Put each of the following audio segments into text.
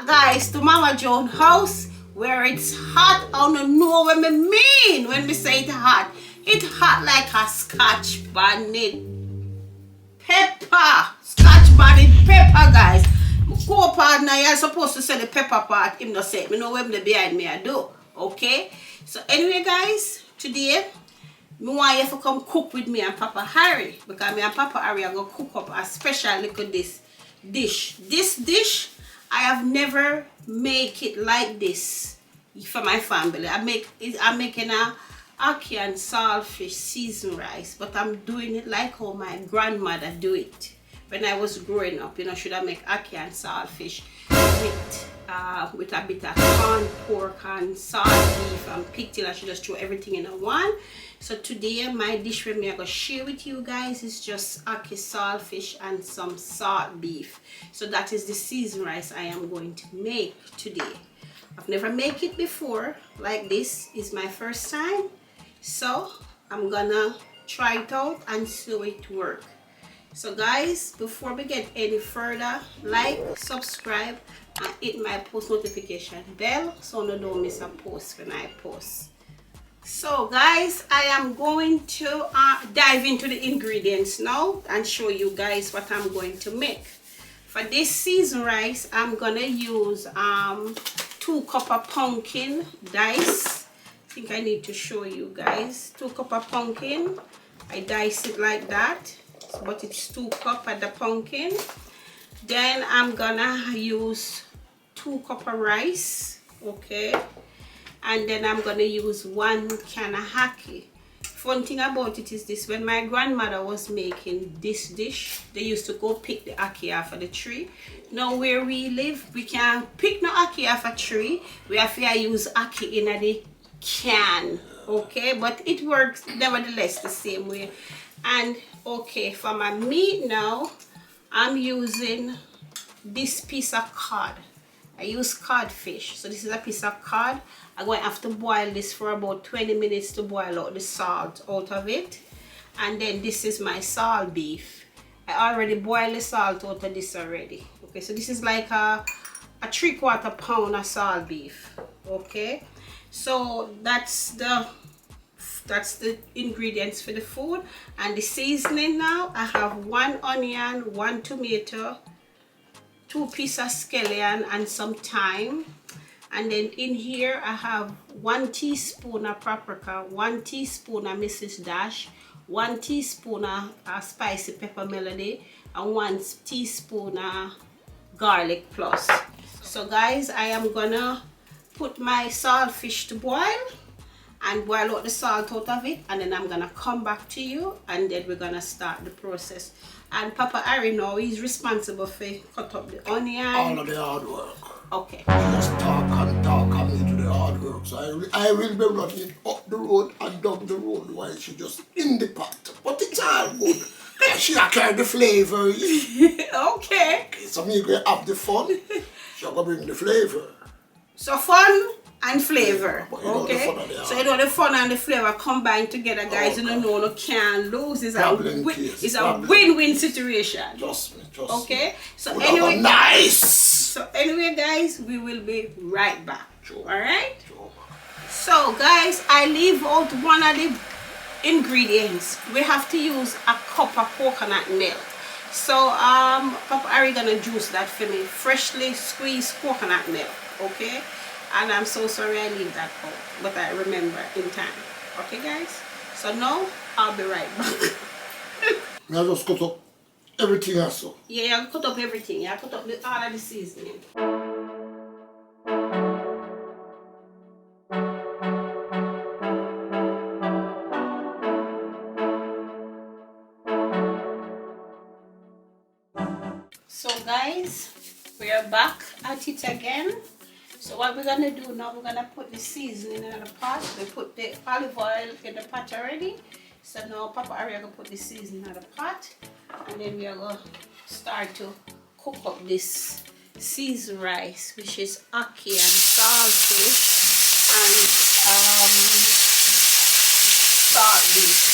back, guys, to Mama Joan house where it's hot. I don't know what me mean when we say it hot. It's hot like a Scotch bonnet pepper. Scotch bonnet pepper, guys. My co-partner, you're supposed to say the pepper part. Him not say it. Me know what the behind me I do. Okay? So anyway, guys, today I want you to come cook with me and Papa Harry, because me and Papa Harry are going to cook up a special little dish. This dish, I have never make it like this for my family. I'm making a ackee and saltfish seasoned rice, but I'm doing it like how my grandmother do it when I was growing up. You know, should I make ackee and saltfish with a bit of corn, pork and salt beef and pigtail. I should just throw everything in a one. So today my dish with me I'm going to share with you guys is just ackee, saltfish and some salt beef. So that is the seasoned rice I am going to make today. I've never made it before like this. Is my first time. So I'm gonna try it out and see how it works. So guys, before we get any further, like, subscribe and hit my post notification bell so you don't miss a post when I post. So guys, I am going to dive into the ingredients now and show you guys what I'm going to make. For this seasoned rice, I'm gonna use 2 cups of pumpkin dice. I think I need to show you guys. 2 cups of pumpkin. I dice it like that, but it's 2 cups of the pumpkin. Then I'm gonna use 2 cups of rice, okay, and then I'm gonna use 1 can of ackee. Fun thing about it is this: when my grandmother was making this dish, they used to go pick the ackee off of the tree. Now where we live, we can't pick no ackee off a tree. We have to use ackee in the can, okay, but it works nevertheless the same way. And okay, for my meat now, I'm using this piece of cod. I use codfish. So this is a piece of cod. I'm going to have to boil this for about 20 minutes to boil out the salt out of it. And then this is my salt beef. I already boiled the salt out of this already. Okay, so this is like a 3/4 pound of salt beef. Okay, so that's the ingredients for the food. And the seasoning now, I have 1 onion, 1 tomato, 2 pieces of scallion and some thyme. And then in here I have 1 teaspoon of paprika, 1 teaspoon of Mrs. Dash, 1 teaspoon of spicy pepper melody, and 1 teaspoon of garlic plus. So guys, I am gonna put my saltfish to boil and boil out the salt out of it, and then I'm gonna come back to you and then we're gonna start the process. And Papa Harry now, he's responsible for cut up the onion. All of the hard work. Okay. Just talk and do the hard work. So I will be running up the road and down the road while she just in the pot. But it's all good. She carry the flavor. Okay. So me going to have the fun. She going to bring the flavor. So fun and flavor. Yeah, okay. So you know the fun and the flavor combined together, guys. You know no can't lose. It's a win-win situation. Trust me. Okay. So Would anyway, nice. So anyway, guys, we will be right back. Sure. All right. Sure. So guys, I leave out one of the ingredients. We have to use a cup of coconut milk. So Papa Harry gonna juice that for me. Freshly squeezed coconut milk. Okay. And I'm so sorry I leave that out, but I remember in time. Okay, guys? So now, I'll be right back. I just cut up everything also. Yeah, you cut up everything. You cut up all of the seasoning. So guys, we are back at it again. So what we're gonna do now, we're gonna put the seasoning in the pot. We put the olive oil in the pot already. So now Papa Harry gonna put the seasoning in the pot, and then we are gonna start to cook up this seasoned rice, which is ackee and saltfish and salt beef.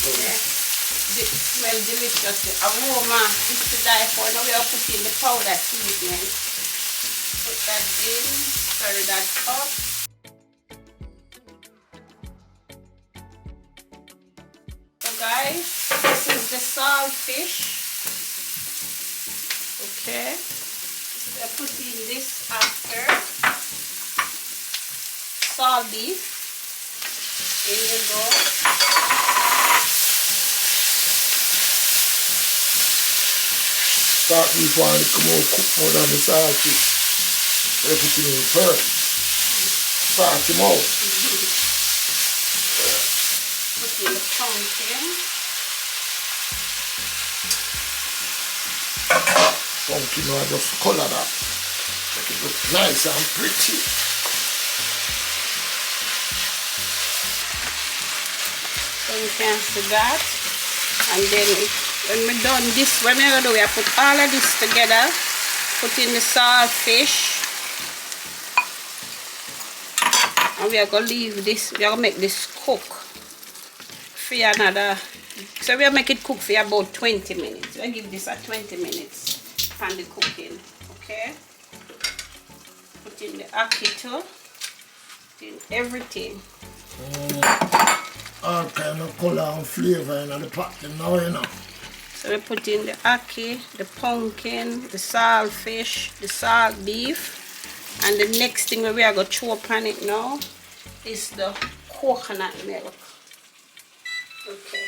It smells delicious. The aroma is to die for. Now we are putting the powder seasoning. Put that in, stir that up. So guys, this is the salt fish. Okay. So I put in this after. Salt beef. In you go. Salt beef one come out cook more than the salt fish. So put it in first. Salt him out. Put in the pumpkin. Pumpkin I just color that. Make it look nice and pretty. So you can see that. And then when we're done this, what we're going to do, we put all of this together. Put in the salt fish. And we are going to leave this, we are going to make this cook for another, so we'll make it cook for about 20 minutes. We'll give this a 20 minutes for the cooking, okay? Put in the ackee too, put in everything. All kind of color and flavor in the pot now, you know. So we put in the ackee, the pumpkin, the salt fish, the salt beef, and the next thing we are going to chop on it now is the coconut milk. Okay,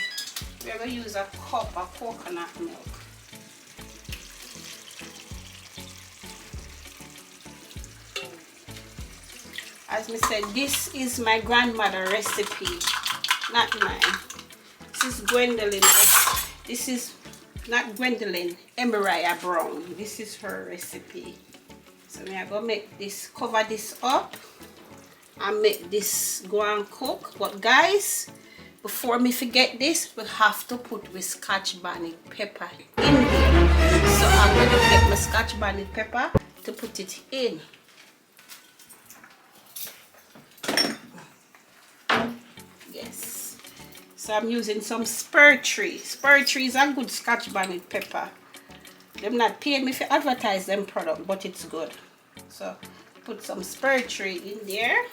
we are going to use a cup of coconut milk. As I said, this is my grandmother recipe, not mine. This is Gwendolyn. This is not Gwendolyn, Emiria Brown. This is her recipe. So we are going to make this, cover this up and make this go and cook. But guys, before me forget this, we have to put with Scotch bonnet pepper in here. So I'm going to get my Scotch bonnet pepper to put it in. Yes. So I'm using some spur tree. Spur tree is a good Scotch bonnet pepper. They're not paying me for advertise them product, but it's good. So put some spur tree in there.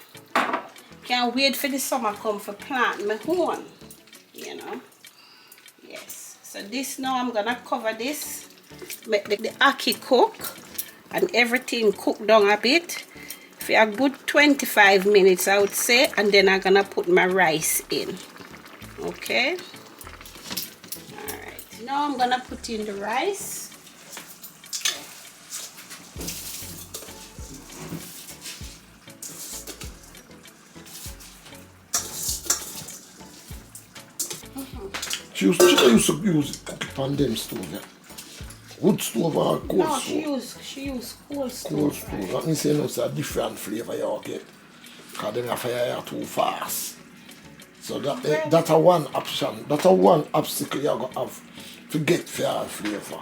Can't wait for the summer come for plant my own, you know. Yes. So this now I'm gonna cover this, make the ackee cook and everything cook down a bit for a good 25 minutes, I would say, and then I'm gonna put my rice in. Okay. All right. Now I'm gonna put in the rice. She used to use cook it on them stove, yeah. Wood stove or coal No, stove? she used coal stove. Coal stove. Right? That means it's a different flavor you get. Because them fire too fast. So that's a one option. That's a one obstacle you're going to have to get fair flavor.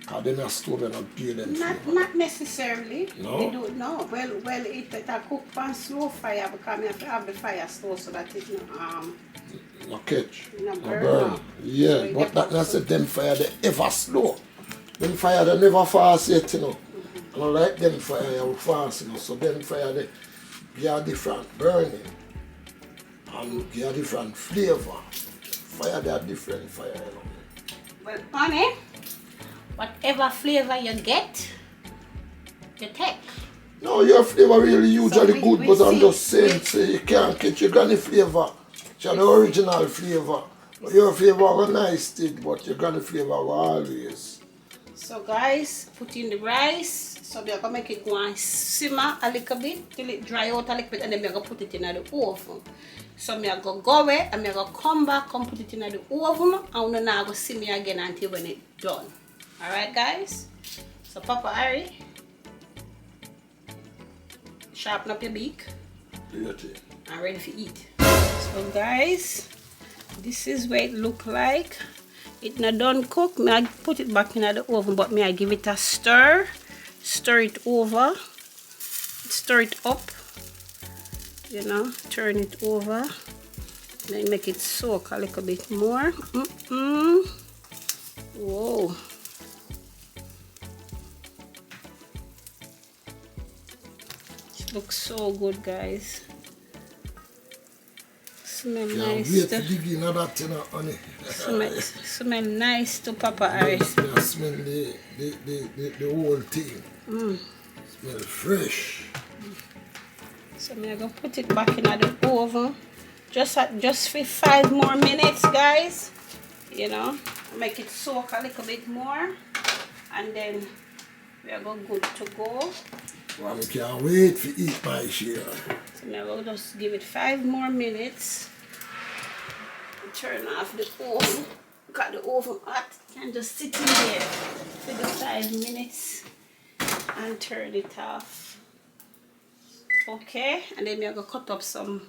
Because them stove are not give them flavor. Not necessarily. No? They do no. Well it cook on slow fire because I have to have the fire stove so that it No catch. No No burn. burn. No. Yeah, So but that not say them fire they ever slow. Them fire they never fast yet, you know. I don't like them fire they fast, you know. So them fire they give a different burning and give a different flavor. Fire they are different fire, you know. Well, honey, whatever flavor you get, you take. No, your flavor really usually we- good, we but I'm see- just saying, say you can't catch your granny flavor. It's the original flavor. But your flavor was nice, still, but your granny flavor was always. So guys, put in the rice. So we are gonna make it go and simmer a little bit till it dry out a little bit, and then we are gonna put it in the oven. So I'm gonna go away and I'm gonna come back and put it in the oven, and we're now gonna simmer again until when it's done. Alright guys? So Papa Harry, sharpen up your beak. I'm ready to eat. So guys, this is what it look like. It not done cook. I put it back in the oven, but I give it a stir. Stir it over. Stir it up. You know, turn it over. Let me make it soak a little bit more. Whoa. It looks so good, guys. Smell nice. Wait to dig in that, you know, honey. Smell nice to Papa Harris. I smell the whole thing. Smell fresh. So I'm gonna put it back in the oven. Just for 5 more minutes, guys. You know, make it soak a little bit more, and then we are good to go. Well, I can't wait to eat my share. So now we'll just give it 5 more minutes. Turn off the oven. Got the oven hot. And just sit in there for the 5 minutes and turn it off. Okay, and then we're gonna cut up some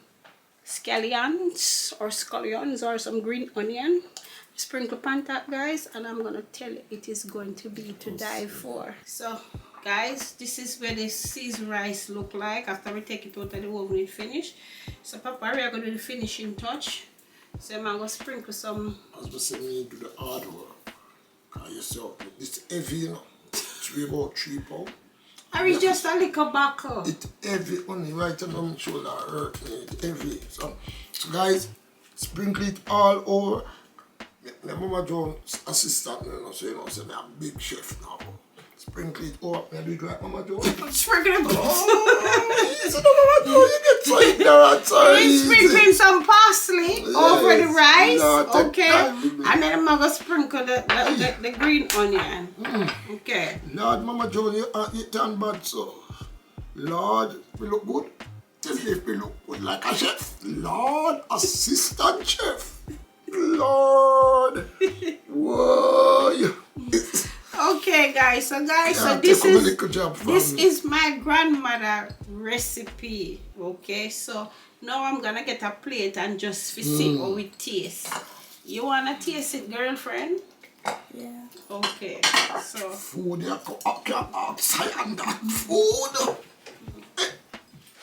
scallions or some green onion. Sprinkle on top, guys, and I'm gonna tell you it is going to be to die for. So guys, this is where the seasoned rice look like after we take it out of the oven and finish. So Papa, we are gonna do the finishing touch. So I'm gonna sprinkle some. I was just saying, me do the hard work. Cause you see, this heavy, you know. It's about 3 pounds. Or it's just a little buckle. It's heavy, only right on my shoulder hurt me. It's heavy. So guys, sprinkle it all over. My Mama Jones assistant, you know, so you know, say I'm a big chef now. Sprinkle it over. Can I do it right, Mama Jones? Sprinkle it. Oh, so Mama Jones, you get so ignorant, sorry. Sprinkling some parsley over the rice, no, okay? And then I'm gonna sprinkle the green onion. Okay. Lord, Mama Jones, you done bad, so. Lord, we look good. Tell me if we look good like a chef. Lord, assistant chef. Lord. Whoa. Okay, guys. So this is my grandmother recipe. Okay, so now I'm gonna get a plate and just see how it tastes. You wanna taste it, girlfriend? Yeah. Okay. So food, you can outside and that food.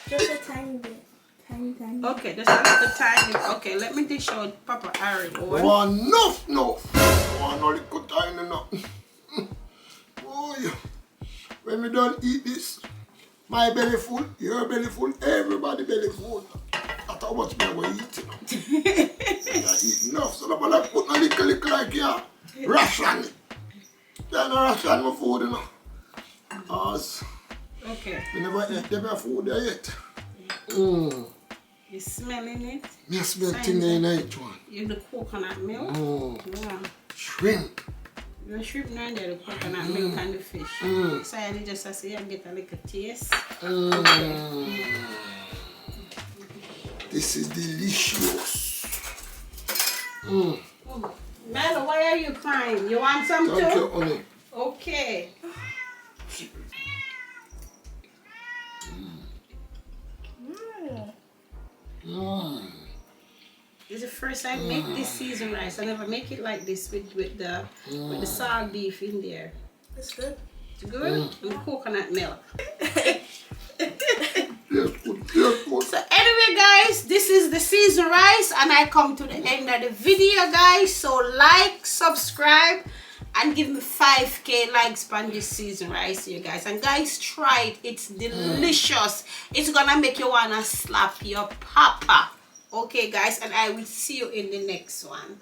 Just a tiny bit. Tiny. okay, just a little tiny. Okay, let me dish out Papa Harry. Oh, no. Oh, no little tiny, no. Oh, yeah. When we don't eat this, my belly full, your belly full, everybody belly full. That's how much we are eating. I eat enough, so I'm like put a little like here. Ration. Then I ration my food, you know. Okay. We never ate them food there yet. You smelling it? Me smell thing in each one. You the coconut milk? Yeah. Shrimp. The shrimp now there, the coconut milk and the fish. So I just say and get a little taste. This is delicious. Melo, why are you crying? You want some too? Thank you, honey. Okay. This is the first time I make this seasoned rice. I never make it like this with the salt beef in there. It's good. It's good? And coconut milk. So anyway, guys, this is the seasoned rice, and I come to the end of the video, guys. So like, subscribe, and give me 5k likes on this seasoned rice here, guys. And guys, try it. It's delicious. It's gonna make you wanna slap your papa. Okay, guys, and I will see you in the next one.